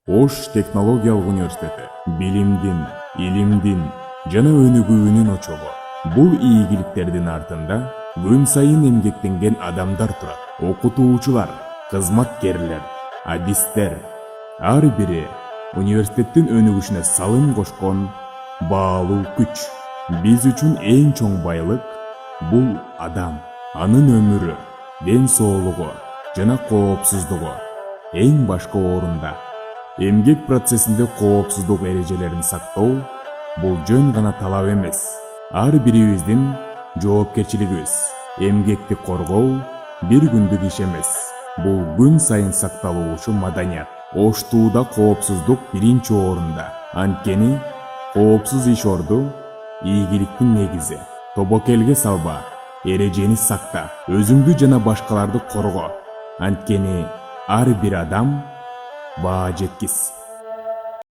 Ош технологиялык университети билимдин, илимдин жана өнүгүүнүн очогу. Бул ийгиликтердин артында күн сайын эмгектенген адамдар турат. Окутуучулар, кызматкерлер, адистер. Ар бири университеттин өнүгүшүнө салым кошкон баалуу күч. Биз үчүн эң чоң байлык бул адам. Анын өмүрү, ден соолугу жана коопсуздугу эң башкы орунда. Эмгек процессинде коопсуздук эрежелерин сактоо бул жөн гана талап эмес, ар бирибиздин жоопкерчилигибиз. Эмгекти коргоо бир күндүк иш эмес. Бул күн сайын сакталуучу маданият. Оштууда коопсуздук биринчи орунда. Анткени коопсуз иш орду ийгиликтин негизи. Тобокелге салба, эрежени сакта, өзүңдү жана башкаларды корго. Анткени ар бир адам баа жеткис.